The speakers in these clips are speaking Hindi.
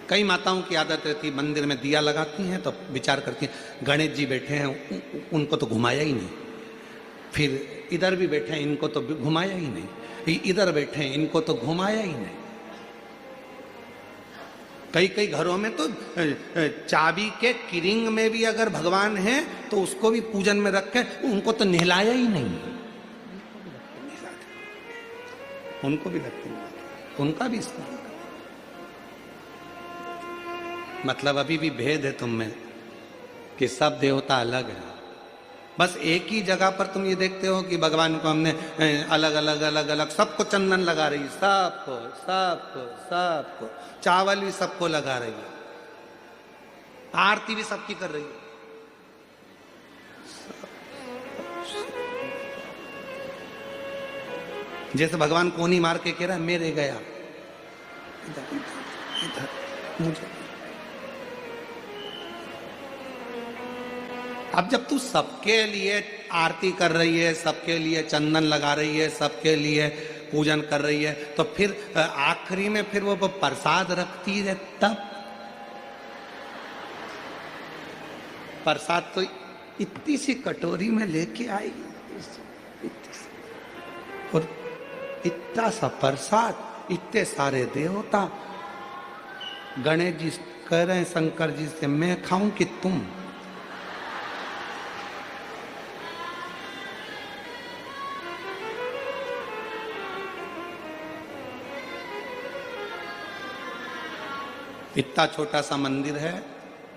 कई माताओं की आदत रहती, मंदिर में दिया लगाती हैं तो विचार करती हैं गणेश जी बैठे हैं, उनको तो घुमाया ही नहीं, फिर इधर भी बैठे हैं, इनको तो घुमाया ही नहीं, इधर बैठे हैं, इनको तो घुमाया ही नहीं। कई कई घरों में तो चाबी के किरिंग में भी अगर भगवान है तो उसको भी पूजन में रखे, उनको तो नहलाया ही नहीं, उनको भी लगते हैं, उनका भी स्नान। मतलब अभी भी भेद है तुम में कि सब देवता अलग है। बस एक ही जगह पर तुम ये देखते हो कि भगवान को हमने अलग अलग अलग अलग सबको चंदन लगा रही है, सबको सबको सबको, चावल भी सबको लगा रही है, आरती भी सबकी कर रही है। जैसे भगवान कोनी मार के कह रहा है मेरे गया, इधर इधर मुझे। अब जब तू सबके लिए आरती कर रही है, सबके लिए चंदन लगा रही है, सबके लिए पूजन कर रही है, तो फिर आखिरी में फिर वो प्रसाद रखती है, तब प्रसाद तो इतनी सी कटोरी में लेके आई और इतना सा प्रसाद, इतने सारे देवता। गणेश जी कह रहे हैं शंकर जी से, मैं खाऊं कि तुम? इतना छोटा सा मंदिर है,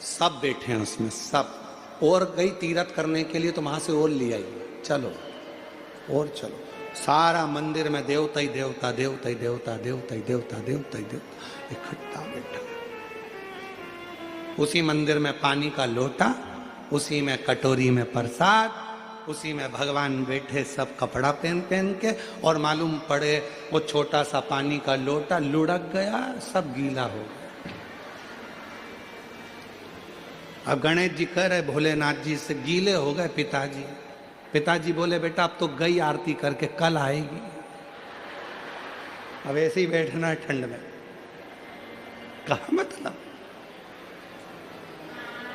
सब बैठे हैं उसमें, सब। और गई तीर्थ करने के लिए तो वहां से और ले आई, चलो और चलो, सारा मंदिर में देवता ही देवता, देवता ही देवता, देवता ही देवता, देवता ही देवता इकट्ठा बैठा। उसी मंदिर में पानी का लोटा, उसी में कटोरी में प्रसाद, उसी में भगवान बैठे सब कपड़ा पहन पहन के, और मालूम पड़े वो छोटा सा पानी का लोटा लुढ़क गया, सब गीला हो गया। अब गणेश जी कह रहे भोलेनाथ जी से, गीले हो गए पिताजी। पिताजी बोले बेटा अब तो गई आरती करके, कल आएगी, अब ऐसे ही बैठना है ठंड में। कहा मतलब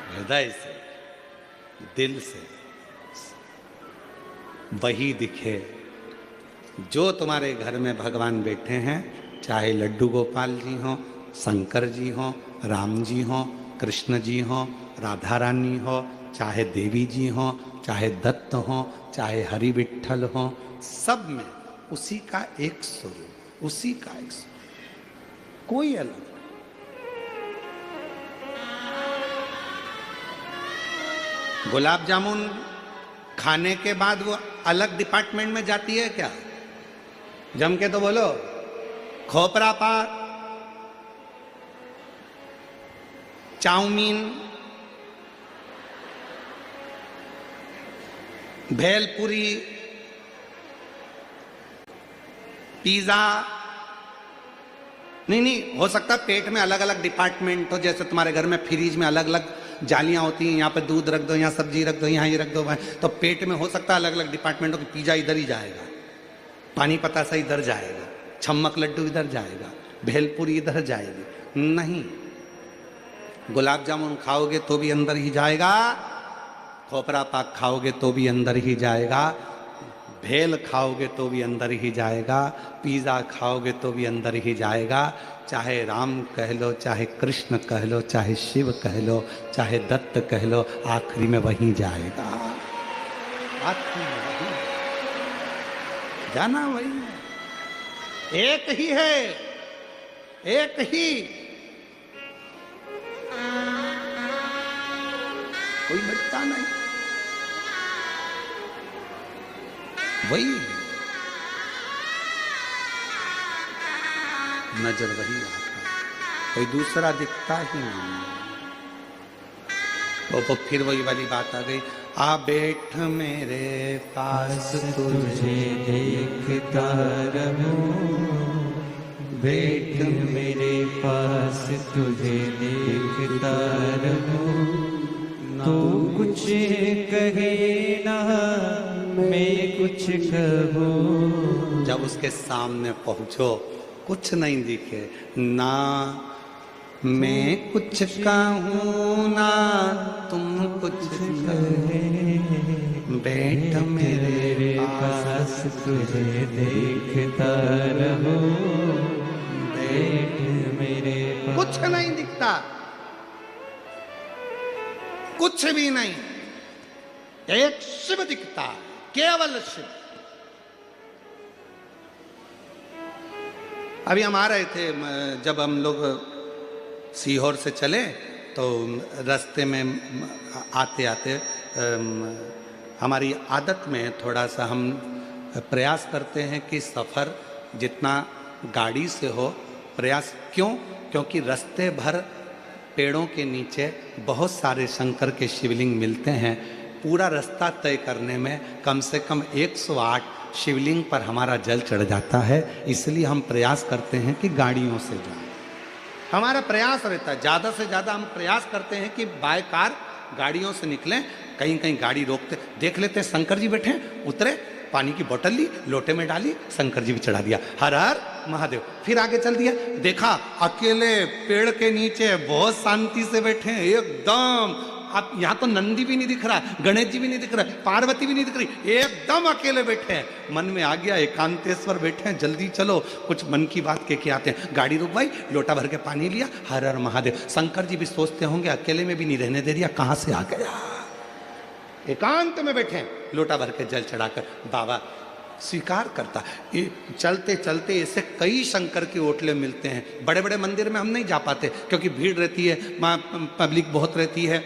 हृदय से, दिल से वही दिखे जो तुम्हारे घर में भगवान बैठे हैं, चाहे लड्डू गोपाल जी हो, शंकर जी हो, राम जी हो, कृष्ण जी हो, राधा रानी हो, चाहे देवी जी हो, चाहे दत्त हो, चाहे हरि विठ्ठल हो, सब में उसी का एक स्वरूप, उसी का एक स्वरूप, कोई अलग। गुलाब जामुन खाने के बाद वो अलग डिपार्टमेंट में जाती है क्या? जम के तो बोलो। खोपरा पाक, चाउमीन, भेलपुरी, पिज्जा, नहीं हो सकता पेट में अलग अलग डिपार्टमेंट हो, जैसे तुम्हारे घर में फ्रिज में अलग अलग जालियां होती हैं, यहाँ पे दूध रख दो, यहाँ सब्जी रख दो, यहाँ ये रख दो, तो पेट में हो सकता है अलग अलग डिपार्टमेंट हो कि पिज्जा इधर ही जाएगा, पानी पतासा इधर जाएगा, छम्मक लड्डू इधर जाएगा, भेलपुरी इधर जाएगी। नहीं, गुलाब जामुन खाओगे तो भी अंदर ही जाएगा, खोपरा पाक खाओगे तो भी अंदर ही जाएगा, भेल खाओगे तो भी अंदर ही जाएगा, पिज़्ज़ा खाओगे तो भी अंदर ही जाएगा। चाहे राम कह लो, चाहे कृष्ण कह लो, चाहे शिव कह लो, चाहे दत्त कह लो, आखिरी में वहीं जाएगा, आखिरी में वहीं जाना, वही एक ही है, एक ही, कोई मिटता नहीं, वही नजर वही आता, कोई दूसरा दिखता ही नहीं। वो फिर वही वाली बात आ गई, आ बैठ मेरे पास तुझे देखता रहूं, बैठ मेरे पास तुझे देखता रहूं, तू कुछ कहे ना मैं कुछ कहूं। जब उसके सामने पहुंचो कुछ नहीं दिखे, ना मैं कुछ कहूँ ना तुम कुछ कहो, बैठ मेरे पास तुझे देखता रहो, बैठ मेरे पास। कुछ नहीं दिखता, कुछ भी नहीं, एक शिव दिखता, केवल शिव। अभी हम आ रहे थे, जब हम लोग सीहोर से चले तो रास्ते में आते आते हमारी आदत में थोड़ा सा हम प्रयास करते हैं कि सफ़र जितना गाड़ी से हो, प्रयास क्यों? क्योंकि रास्ते भर पेड़ों के नीचे बहुत सारे शंकर के शिवलिंग मिलते हैं। पूरा रास्ता तय करने में कम से कम 108 शिवलिंग पर हमारा जल चढ़ जाता है। इसलिए हम प्रयास करते हैं कि गाड़ियों से जाएं। हमारा प्रयास रहता है, ज़्यादा से ज़्यादा हम प्रयास करते हैं कि बाय कार गाड़ियों से निकलें। कहीं कहीं गाड़ी रोकते, देख लेते हैं शंकर जी बैठे, उतरे, पानी की बोतल ली, लोटे में डाली, शंकर जी भी चढ़ा दिया, हर हर महादेव। फिर आगे चल दिया, देखा अकेले पेड़ के नीचे बहुत शांति से बैठे हैं एकदम। अब यहाँ तो नंदी भी नहीं दिख रहा, गणेश जी भी नहीं दिख रहा, पार्वती भी नहीं दिख रही, एकदम अकेले बैठे हैं। मन में आ गया एकांतेश्वर बैठे हैं, जल्दी चलो कुछ मन की बात कह के आते हैं। गाड़ी रुकवाई, लोटा भर के पानी लिया, हर हर महादेव। शंकर जी भी सोचते होंगे अकेले में भी नहीं रहने दे दिया, कहाँ से आ गया। एकांत में बैठे हैं, लोटा भर के जल चढ़ाकर बाबा स्वीकार करता। ये चलते चलते ऐसे कई शंकर के ओटले मिलते हैं। बड़े बड़े मंदिर में हम नहीं जा पाते क्योंकि भीड़ रहती है, वहाँ पब्लिक बहुत रहती है,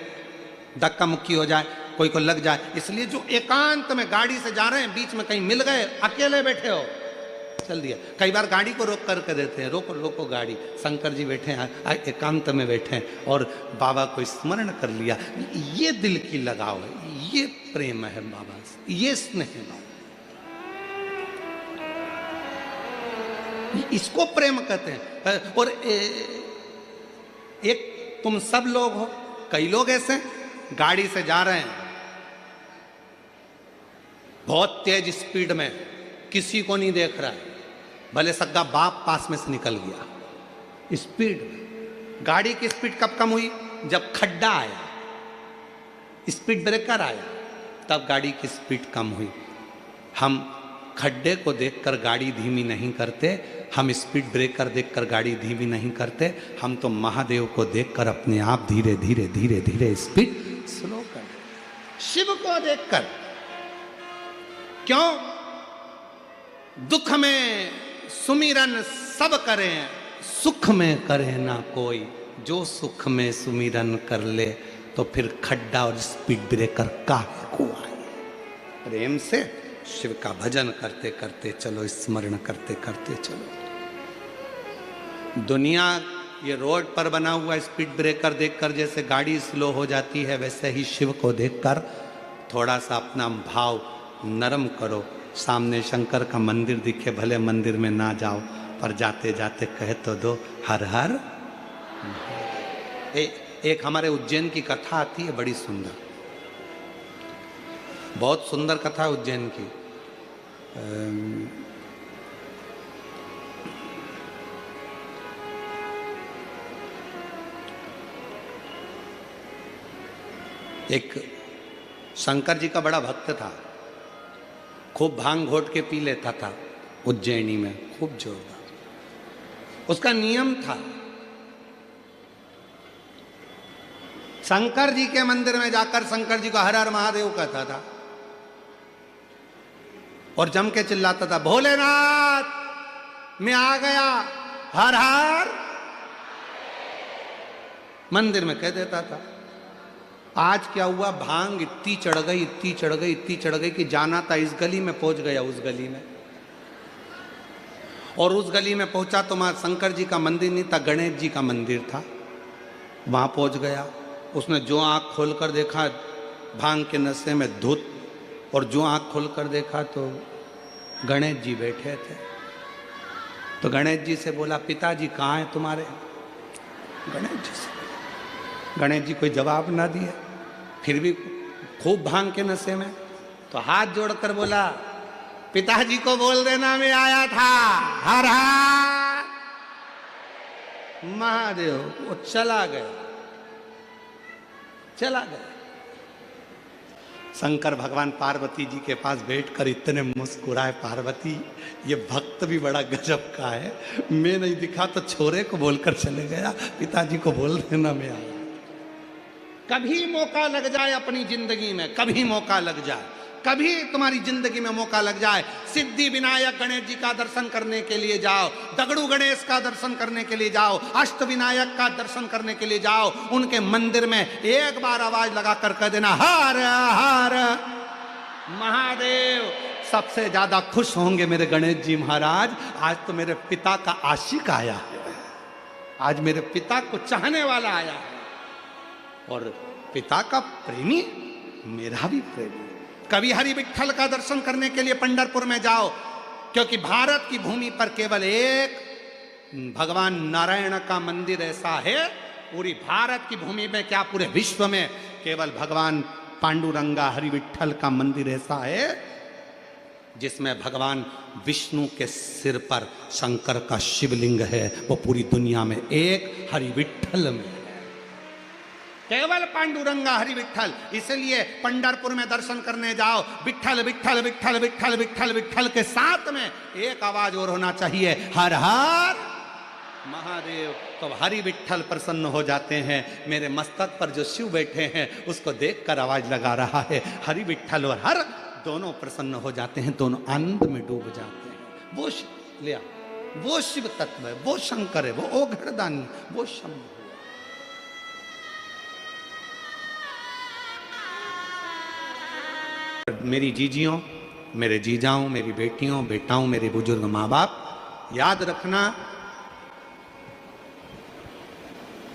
धक्का मुक्की हो जाए, कोई को लग जाए। इसलिए जो एकांत में गाड़ी से जा रहे हैं, बीच में कहीं मिल गए, अकेले बैठे हो, चल दिया। कई बार गाड़ी को रोक करके देते हैं, रोको रोको गाड़ी, शंकर जी बैठे हैं, एकांत में बैठे हैं और बाबा को स्मरण कर लिया। ये दिल की लगाव है, ये प्रेम है बाबा से, ये स्नेह है बाबा, इसको प्रेम कहते हैं। और एक तुम सब लोग हो, कई लोग ऐसे गाड़ी से जा रहे हैं बहुत तेज स्पीड में, किसी को नहीं देख रहा है, भले सग्गा बाप पास में से निकल गया। स्पीड में गाड़ी की स्पीड कब कम हुई? जब खड्डा आया, स्पीड ब्रेकर आया, तब गाड़ी की स्पीड कम हुई। हम खड्डे को देखकर गाड़ी धीमी नहीं करते, हम स्पीड ब्रेकर देखकर गाड़ी धीमी नहीं करते, हम तो महादेव को देखकर अपने आप धीरे धीरे धीरे धीरे स्पीड स्लो कर, शिव को देखकर। क्यों? दुख में सुमिरन सब करें, सुख में करे ना कोई। जो सुख में सुमिरन कर ले तो फिर खड्डा और स्पीड ब्रेकर काहे को आए। प्रेम से शिव का भजन करते करते चलो, स्मरण करते करते चलो। दुनिया ये रोड पर बना हुआ स्पीड ब्रेकर देखकर जैसे गाड़ी स्लो हो जाती है, वैसे ही शिव को देखकर थोड़ा सा अपना भाव नरम करो। सामने शंकर का मंदिर दिखे, भले मंदिर में ना जाओ, पर जाते जाते कह तो दो हर हर। एक हमारे उज्जैन की कथा आती है, बड़ी सुंदर, बहुत सुंदर कथा है उज्जैन की। एक शंकर जी का बड़ा भक्त था, खूब भांग घोट के पी लेता था उज्जैनी में, खूब जोरदार। उसका नियम था, शंकर जी के मंदिर में जाकर शंकर जी को हर हर महादेव कहता था और जम के चिल्लाता था, भोलेनाथ मैं आ गया, हर हर। मंदिर में कह देता था। आज क्या हुआ, भांग इतनी चढ़ गई, इतनी चढ़ गई, इतनी चढ़ गई कि जाना था इस गली में, पहुंच गया उस गली में। और उस गली में पहुंचा तो वहां शंकर जी का मंदिर नहीं था, गणेश जी का मंदिर था। वहां पहुंच गया, उसने जो आंख खोलकर देखा भांग के नशे में धुत, और जो आंख खोलकर देखा तो गणेश जी बैठे थे। तो गणेश जी से बोला, पिताजी कहाँ हैं तुम्हारे? गणेश जी कोई जवाब ना दिए, फिर भी खूब भांग के नशे में। तो हाथ जोड़कर बोला, पिताजी को बोल देना मैं आया था, हर हर। महादेव वो चला गया, चला गया। शंकर भगवान पार्वती जी के पास बैठकर इतने मुस्कुराए, पार्वती ये भक्त भी बड़ा गजब का है, मैं नहीं दिखा तो छोरे को बोलकर चले गया, पिताजी को बोल देना मैं आया। कभी मौका लग जाए अपनी जिंदगी में, कभी मौका लग जाए, कभी तुम्हारी जिंदगी में मौका लग जाए, सिद्धि विनायक गणेश जी का दर्शन करने के लिए जाओ, दगड़ू गणेश का दर्शन करने के लिए जाओ, अष्ट विनायक का दर्शन करने के लिए जाओ, उनके मंदिर में एक बार आवाज लगा कर कह देना हर हर महादेव। सबसे ज्यादा खुश होंगे मेरे गणेश जी महाराज, आज तो मेरे पिता का आशिक आया है, आज मेरे पिता को चाहने वाला आया है, और पिता का प्रेमी मेरा भी प्रेमी। कभी हरि विठ्ठल का दर्शन करने के लिए पंढरपुर में जाओ, क्योंकि भारत की भूमि पर केवल एक भगवान नारायण का मंदिर ऐसा है, पूरी भारत की भूमि में क्या पूरे विश्व में केवल भगवान पांडुरंगा हरि विठ्ठल का मंदिर ऐसा है जिसमें भगवान विष्णु के सिर पर शंकर का शिवलिंग है, वो पूरी दुनिया में एक हरि विठ्ठल में, केवल पांडुरंगा हरि विठ्ठल। इसलिए पंढरपुर में दर्शन करने जाओ, विठ्ठल विठ्ठल विठ्ठल विठ्ठल विठ्ठल विठ्ठल के साथ में एक आवाज और होना चाहिए, हर हर महादेव। तो हरि विठ्ठल प्रसन्न हो जाते हैं। मेरे मस्तक पर जो शिव बैठे हैं उसको देखकर आवाज लगा रहा है, हरि विठ्ठल और हर दोनों प्रसन्न हो जाते हैं, दोनों आनंद में डूब जाते हैं। वो लिया, वो शिव तत्व है, वो शंकर है, वो ओघड़दानी, वो शंभु। मेरी जीजियों, मेरे जीजाओं, मेरी बेटियों, बेटाओं, मेरे बुजुर्ग माँ बाप, याद रखना,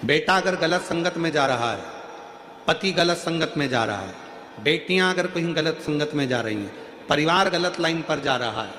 बेटा अगर गलत संगत में जा रहा है, पति गलत संगत में जा रहा है, बेटियां अगर कहीं गलत संगत में जा रही हैं, परिवार गलत लाइन पर जा रहा है,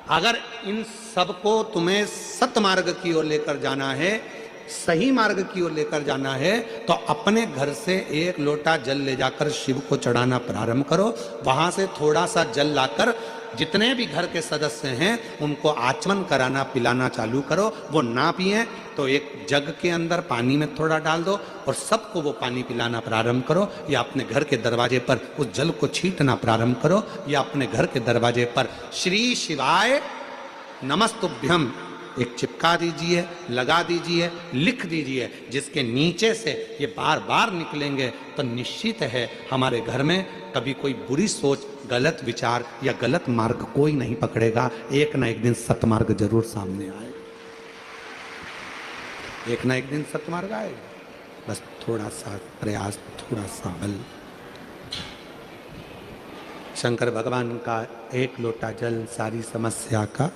अगर इन सबको तुम्हें सतमार्ग की ओर लेकर जाना है, सही मार्ग की ओर लेकर जाना है, तो अपने घर से एक लोटा जल ले जाकर शिव को चढ़ाना प्रारंभ करो। वहां से थोड़ा सा जल लाकर जितने भी घर के सदस्य हैं उनको आचमन कराना, पिलाना चालू करो। वो ना पिए तो एक जग के अंदर पानी में थोड़ा डाल दो और सबको वो पानी पिलाना प्रारंभ करो, या अपने घर के दरवाजे पर उस जल को छींटना प्रारंभ करो, या अपने घर के दरवाजे पर श्री शिवाय नमस्तुभ्यम एक चिपका दीजिए, लगा दीजिए, लिख दीजिए, जिसके नीचे से ये बार बार निकलेंगे तो निश्चित है हमारे घर में कभी कोई बुरी सोच, गलत विचार या गलत मार्ग कोई नहीं पकड़ेगा। एक ना एक दिन सतमार्ग जरूर सामने आएगा, एक ना एक दिन सतमार्ग आएगा। बस थोड़ा सा प्रयास, थोड़ा सा बल। शंकर भगवान का एक लोटा जल सारी समस्या का